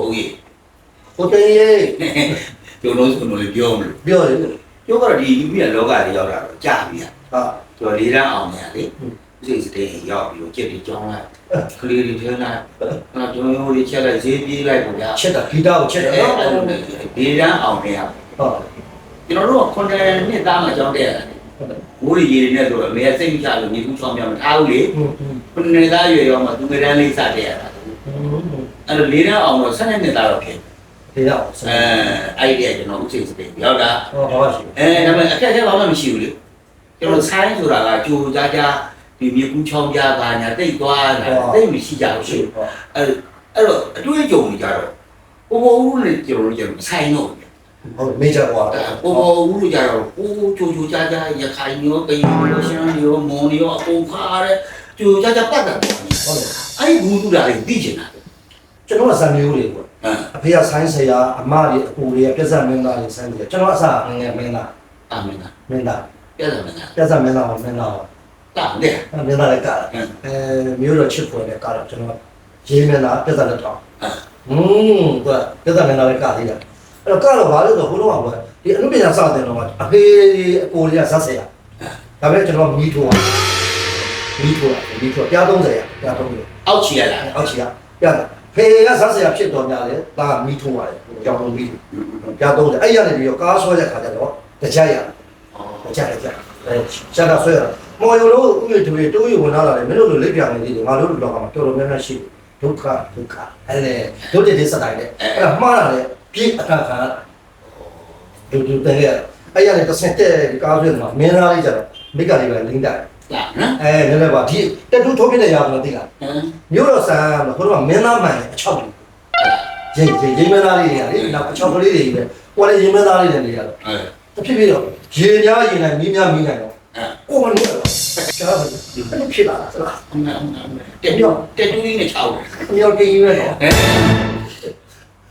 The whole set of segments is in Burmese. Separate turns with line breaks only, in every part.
ဟုတ်ကြီး
ဟိုတေးရေး
ကျွန်တော်လည်းပြောမလို့
ပြောတယ်
ပြောတော့ဒီလူကြီးကလောကကြီးရောက်တာတော့ကြာပြီဟာ
ဟာ
ကျွန်တော်လေးတန်းအောင်နေရလေစိတ်စတဲ့ရောက်ပြီးတော့ကြက်ပြီးကြောင်းလိုက်ကလေးတွေထဲလိုက်အဲ့ကျွန်တော်တို့ချက်လိုက်ဈေးပြေးလိုက်ပေါ့ဗျာ
ချက်တာဂီတာကိုချက်တယ်နော်
လေးတန်းအောင်နေရ
ဟုတ်
ကျွန်တော်တို့က9နှစ်သားမှကြောင်းတက်ရတယ်မိုးရီရီနဲ့ဆိုတော့အမေကစိတ်မချလို့ညီကူဆောင်ပြမထားဘူးလေ9နှစ်သားရွယ်ရောမှသူငယ်တန်းလေးစတက်ရတာအဲ့လိုလေးတန်းအောင်တော့12နှစ်သားတော့ဖြစ်
ဒီတော့
အဲ့ဒီကကျွန်တော်ဥစိတ်စတဲ့ရောက်တာ
ဟောပါရှိ
ဒါပေမဲ့အခက်အခဲဘာမှမရှိဘူးလေကျွန်တော်ဆိုင်းဆိုတာကကြိုကြားကြားဒီမြေကူးချောင်းကြားပါညာတိတ်သွားတာတိတ်မရှိကြဘူးရှိအဲ့တော့အတွေ့အကြုံတွေကြတော့ပို့ဦးနဲ့ကျွန်တော်တို့ဆိုင်တော့
ဟုတ်မေဂျာကွာ
ပို့ဦးကြတော့ပို့ကြိုကြားကြားရခိုင်ရောကရင်ရောရှမ်းရောမွန်ရောအကုန်ခါရဲကြိုကြားကြားပတ်တာပေါ့
ဟုတ်တယ်
အဲ့ဒီဘူးတူတာတွေသိချင်တာ
ကျွန်တော်ကဇာမျိုးတွေပေါ့အဖေကဆိုင်းဆရာအမတွေအကူတွေကပြဿနာမင်းသားတွေဆိုင်းတယ်ကျွန်တော်အစားငယ်မင်းသား
အာမင်လား
မင်းသား
ပြဿနာမလား
ပြဿနာမင်းသားမင်းသား
တာတဲ့
မင်းသားလည်းကားမျိုးတော့ချစ်ဖွယ်လည်းကားတော့ကျွန်တော်ရေးမင်းသားပြဿနာလည်းတောင်းသူကပြဿနာမင်းသားလည်းကားသေးတယ်အဲ့တော့ကားတော့ဘာလို့ဆိုဘုလုံးအောင်ပဲဒီအနုပညာစတဲ့တော့အဖေအကူတွေကဇက်ဆရာဒါပေမဲ့ကျွန်တော်မီးထိုးပြား30ရပြား30
အောက်ချီရလား
အောက်ချီကပြားဖေကဇက်ဆရာဖြစ်တော်များလေဒါမီးထိုးရတယ်ကြောင်လုံးမီးပြား30အဲ့ရနေပြီးတော့ကားဆွဲတဲ့ခါကျတော့တကြိုက်ရကြရှာတာဆွဲရမော်ယိုလို့ဥယျာဉ်တွေတိုးရဝင်လာတယ်မင်းတို့လိုလက်ပြနေသေးတယ်ငါတို့လောကမှာတော်တော်များများရှိဒုက္ခအဲ့လေတို့တဲ့စတိုင်းလေအဲ့ဒါမှားတာလေပြည့်အခါခါဒုတဲ့အဲ့ရနေတစ်ဆင့်တဲ့ကားဆွဲတယ်မှာမင်းသားလေးကြတော့မိကလေးပဲလင်းတယ်
လာနော်
နည်းနည်းပါဒီတက်တူထိုးပြတဲ့ရာမသိလားမျိုးတော့ဆန်းဟိုတော့မင်းသားမှန်အချောက်ရိမင်းသားလေးတွေကလေနောက်အချောက်ကလေးတွေပဲဟိုလည်းရိမင်းသားလေးတွေနေရတော့တဖြစ်ပြီးတော့ရေများရေနိုင်မီးများမီးနိုင်တော့ကိုမလို့ရှားတယ်အဲ့ဖြစ်လာတာလား
တက်တူးနဲ့ချောက်တယ်
အမြောက်ကင်းကြီးပဲတော့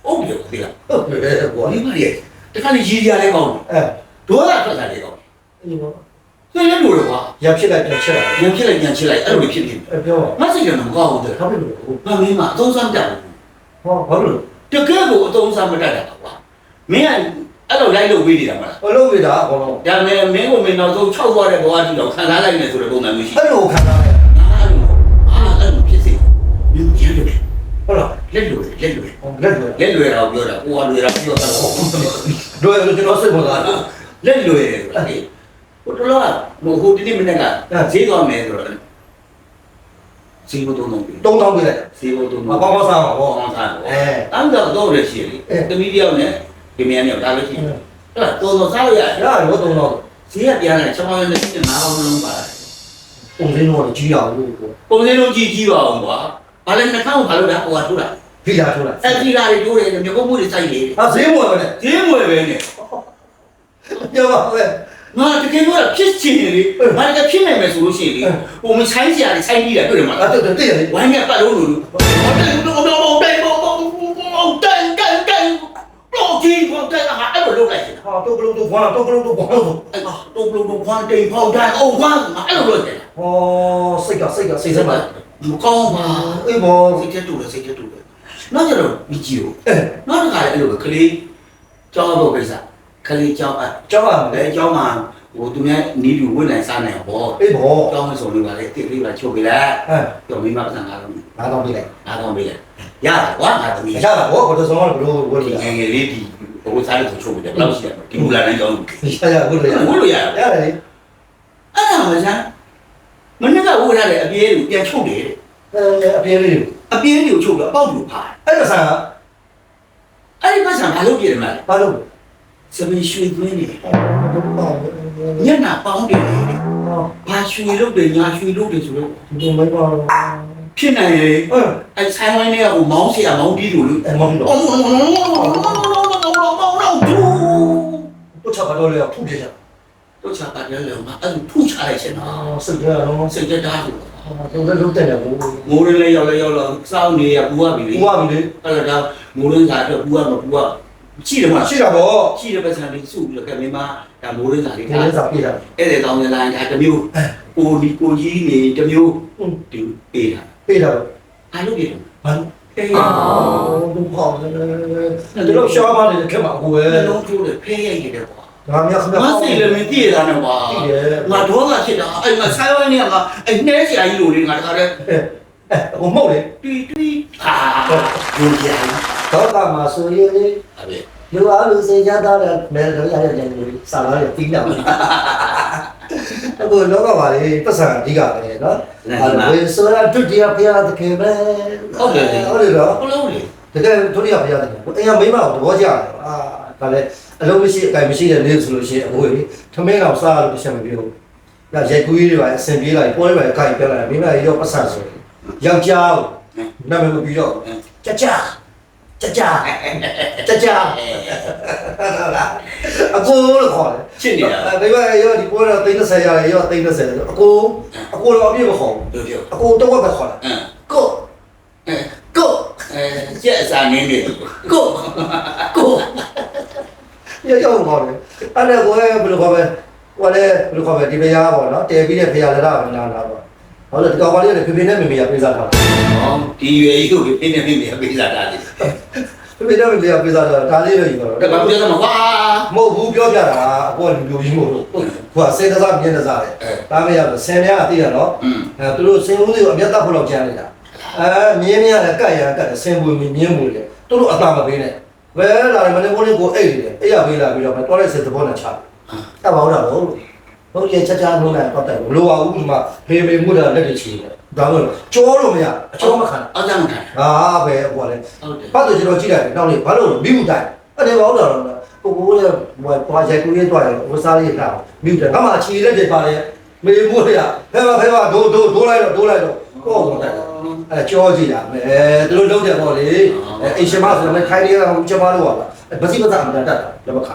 အုပ်ပြောသေးလား
ဟုတ်တယ်ကွာ
ဒီမလေးတခါလေရည်ရလဲကောင်းဒေါသထွက်လာလေကောင်း
အေးပါ
သိနေလို့ကွာ
ရဖြစ်လိုက်ပြန်ချက်လာ
ပြန်ဖြစ်လိုက်ပြန်ချစ်လိုက်အဲ့လိုဖြစ်နေ
ပြော
မစိတ်ကမကောင်းဘူးတဲ့
ဘာဖြစ်လို့
ငါမင်းမအသုံးစားတတ်ဘူး
ဟောဘာလို့
တကယ်ကိုအသုံးစားမတတ်တာကွာမင်းကအဲ့လိုလိုက်လို့ဝေးနေတာမလား
ဘလို့ဝေးတာအကုန်လုံး
ဒါပေမဲ့မင်းကိုမင်းနောက်ဆုံး6သွားတဲ့ဘဝကြီးတော့ခံစားလိုက်နေဆိုတဲ့ပုံစံမျိုးရှိ
အဲ့လိုခံစားရ
အဲ့လိုဖြစ်စေမြင်ကြတယ်
ဟုတ်လား
လက်လွယ်
လက်လွယ်
လက်လွယ်တော့ပြောတာကိုကလွယ်တာပြောတာ
တို့ကျွန်တော်စိတ်ပေါ်လာ
လက်လွယ်ဆိုတာလေဟိုတလောကဟိုဒီနေ့မနေ့ကဈေးသွားမယ်ဆိုတော့ဈေးဘုံတုံးတုံးပြီ
3000ပြလိုက်
ဈေးဘုံတုံး
မကောင်းကောင်းစားပါဘော
ကောင်းစားတော့တန်းတော့ရရှိလေတမီးတယောက်နဲ့ဒီမြန်နဲ့ဒါလည်းရှိအဲ့ဒါတော်စားလို့ရ
ရတယ်ဘော3000
ဈေးကပြန်လာ600နဲ့900လုံးပါ
ပုံစံတော့ကြီးရအောင်လို့
ပုံစံလုံးကြီးပါအောင်ကွာဘာလဲနှာခေါင်းဘာလို့လဲဟိုကထိုးတာ
ဖိလာထိုးလိုက်
အဲ့ဒီလာတွေထိုးတယ်မြေကုန်းမှုတွေစိုက်နေ
ဟာဈေးမွယ်ပဲနဲ့
ဈေးမွယ်ပဲနဲ့
ပြောပါပဲ
ငါတကယ်တော့ဖြစ်ချင်တယ်လေငါတကယ်ဖြစ်နိုင်မယ်ဆိုလို့ရှိရင်လေဟိုမဆိုင်စရာတွေဆိုင်ပြီးတာတွေ့တယ်မလား
အဲ့တည်းရလေ
ဝိုင်းကပတ်လို့လို့တော့ကြီးပေါ့တဲ့ဟာအဲ့လိုလုပ်လိုက်တယ်
ဟာတော့ကလုံးတော့ဘာတော့ကလုံးတော့ဘာလို့
အဲ့တော့ဘလုံးခွန်တိန်ဖောက်တိုင်းအောင်ကွာအဲ့လိုလုပ်တယ်
ဟောစိတ်ကစိတ်စမ်းပါ
မကောင်းပါ
အေးဘော
စိတ်ကျတူတယ်စိတ်ကျတူတယ်နောက်ကျတော့မိကြီးကိုနောက်တစ်ခါလည်းအဲ့လိုပဲကလေးကြောင်းတော့ကိစ္စကလေးကြောင်းအဲ့
ကြောက်ရမယ်
လေကြောင်းမှာဟိုသူများနီးလူဝင်နိုင်စားနိုင်ဟော
အေးဘော
ကြောင်းမစုံလို့ပါလေတိတ်လေးပါချုပ်ပြီလား
ဟမ်
ကြောင်းမိမပစံလာတော့
ငါတော့ပြလိုက်
အားကောင်းပြီလေရတာကွာငါသမီး
ရတာဘောကတော့ဆုံးတော့ဘလို့ဝတ်
ဒီ
လို့
ငယ်လေးဒီဟိုစားလို့ချုပ်ပြီဘယ်လောက်ရှိတယ်ဒီမူလာတိုင်းကြောင်း
ရဝတ်လို့
ဝလို့ရ
ရတယ်လေ
အဲ့ဒါမှစမ်းမနေ့ကဝတ်ရတဲ့အပြေးကိုပြန်ချုပ်တယ်
အပြေးလေး
အပြေးကိုချုပ်ပြီးအပေါက်ကိုဖား
အဲ့ဒါဆန်
အဲ့ဒီပတ်စံဘာလုပ်ပြတယ်မလဲ
ဘာလို့
စပင်ရွှေသွင်းနေညနာပေါင်းတယ်ဘာရွှေလုပ်တယ်ညာရွှေလုပ်တယ်ဆိုတော့
ဒီမိုင်းပါ
ဖြစ်နိုင်လေအဲ့ဆိုင်ဝိုင်းတွေကဟိုမောင်းဆရာမောင်းပြီးလို့လို့
အဲ့မောင်းတော့ တော့ချပါတော့လေဖုတ်ပြချာ
တို့ချတာလည်းလည်းမအဲ့လိုဖူးချလိုက်ချင်တာ
စိတ်ကြတော့
စိတ်ကြတားလို့
တော့လည်းလုံးတယ်ဘူး
မိုးရင်းလေးရောက်စောင်းနေရပူရပြီလေ
ဘူးပါပြီလေ
အဲ့ဒါမိုးရင်းစားတော့ပူရမပူရရှိတယ်မလား
ရှိတာပေါ့
ရှိတဲ့ပတ်စံလေးစုပြီးတော့ကဲမင်းမဒါမိုးရင်းစားလေး
ဒီလေးစားပြတာ
အဲ့ဒီတောင်းရလိုင်းဒါတစ်မျိုးကိုကြီးနေတစ်မျိုးဒီပေးတာ
ပေးတာတော့
အားလို့ပြတယ်
ဘာ
ဖေး
不好的，这老小马的干嘛过
နှ
哎？
လုံးထိုးတယ်ဖေးရိုက်တယ်ကွာ
俺们可
ငါစိတ်လည်းမသိရတာနဲ့ကွာငါဒေါသဖြစ်တာအဲ့ငါဆိုင်ဝိုင်းနေကအဲ့နှဲဆရာကြီးလိုလေးငါတခါတည်း
哎，我冇嘞，
တွီတွီဟာယုံကြည်
到干嘛所以呢？
အဲ့ပဲ
有啊，有谁家到了，没人家的人啥来的低了。အခုလောကပါလေပတ်စံအဓိကပဲเนาะအဲဆိုရဒုတိယဘုရားသခင်ပဲဟုတ်တယ်တော့
ဟုတ်လို့လေ
တကယ်ဒုတိယဘုရားသခင်အင်္ဂမိမကိုသဘောကျတယ်အာဒါလည်းအလုံးမရှိအကင်မရှိတဲ့နေ့ဆိုလို့ရှိရင်အကိုကြီးထမင်းအောင်စားလို့တစ်ချက်မပြောဘူး။ဒါရိုက်ကူးကြီးတွေပါအဆင်ပြေလိုက်ပွဲတွေပါအကင်ပြလိုက်မိမကြီးရောပတ်စံဆိုယောက်ျားကိုနာမည်မပြီးတော့ကြကြကြကြကြကြအကိုလို့ခေါ်တယ်
ချစ်နေတာ
မိမရောဒီပွဲတော့30ရတယ်ရော30အကိုတော့အပြည့်မခေါ်ဘူး
တို့ပြော
အကိုတော့ပဲခေါ်တာကိုကို
ကျက်အစာနင်းနေ
ကိုရောက်ခေါ်တယ်အဲ့ဒါကိုဘယ်လိုခေါ်ပဲဟိုလည်းဘယ်လိုခေါ်ပဲဒီဘုရားပေါ့နော်တဲပြီးတဲ့ဘုရားလည်းလာလာပေါ့ဟုတ်တယ်ဒီကောင်မလေးကဖေဖေနဲ့မေမေကပြေးစားတာ
ဟောဒီရွယ်ကြီးကိုပြင်းနေပြင်းနေပေးစားတာလေ
ဖေဖေနဲ့မေမေကပြေးစားတာဒါလေးပဲယူတော့
တကယ်ပြောစမ်းကွာ
မဟုတ်ဘူးပြောပြတာအကိုကလူကြီးမို့ကိုကစင်တစားမြင်းတစားတယ်ဒါမရဘူးဆင်များအသိရနော်အဲသူတို့စင်ဦးတွေကိုအမျက်တပ်ဖို့လောက်ကျန်နေတာမြင်းများလည်းကတ်ရကတ်တယ်ဆင်ပွေမြင်းပွေလေသူတို့အသာမပေးနဲ့ဘယ်လာမနေဘုန်းလေးကိုအိတ်တယ်အိတ်ရပေးလာပြီးတော့တော်တဲ့စင်သဘောနဲ့ချတယ်ဘာလို့တော့ဟုတ်ရဲ့ချက်ချာနှုံးလိုက်တော့တယ်ဘလို့ပါဘူးဒီမှာဖေဖေမှုတာလက်တွေချီတယ်ဒါမှမဟုတ်ကြောလို့မရအကျော်မခံ
အကြမ်းခံ
ဟာပဲဟိုကလည်း
ဟုတ်တယ်
ပတ်တော့ကျွန်တော်ကြည့်လိုက်တယ်နောက်လေးဘာလို့မိမှုတိုင်အဲ့ဒါဘာလို့တော့ကိုရဲ့ဟိုပွားချက်ကိုရဲ့တွားရဝစားလေးတာမိတယ်ငါမှချီလက်တွေပါလေမေမှုရဖဲပါဒိုးလိုက်တော့ကိုယ်ဝင်တယ်အဲ့ကြောကြည့်တာမဲသူတို့လုံးတယ်ပေါ့လေအိရှင်မဆိုလည်းခိုင်းရအောင်ကျမတို့ပါလားဗစီပဒအမှန်တတ်တာလည်းမခါ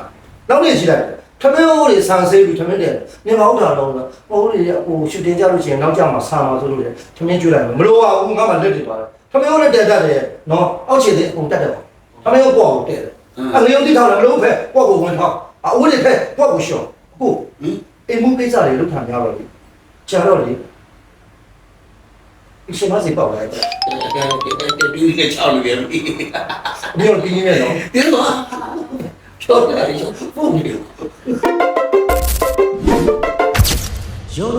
နောက်နေ့ကြည့်လိုက်ထမင်းဟိုတွေဆန်ဆေးပြီးထမင်းတယ်မြန်မာဥဒ္ဒါလုံးတော့ဟိုတွေဟိုရှူတင်ကြလို့ရှိရင်နောက်ကျမှဆာမှာဆိုလို့လေထမင်းကျွေးလိုက်မလို့ပါဘူးငါမှလက်တွေပါတယ်ထမင်းဟိုနဲ့တက်တတ်တယ်နော်အောက်ခြေတွေအကုန်တက်တယ်ထမင်းဟိုပေါ့ကိုတက်တယ်အငရုံတိထောက်တယ်မလို့ဖက်ပေါ့ကိုဝင်ထောက်အဝတ်တွေဖက်ပေါ့ကိုရှော့ဟုတ်အိမ်မှုကိစ္စတွေလုပ်ထားကြတော့လေကြာတော့လေအရှင်မစီပေါ့လိုက်
တူးနေချောင်းနေပြီ
ဒီလိုတင်းနေတော့
ဒီတော့ချောတယ်ဖုန်းနေ
ရော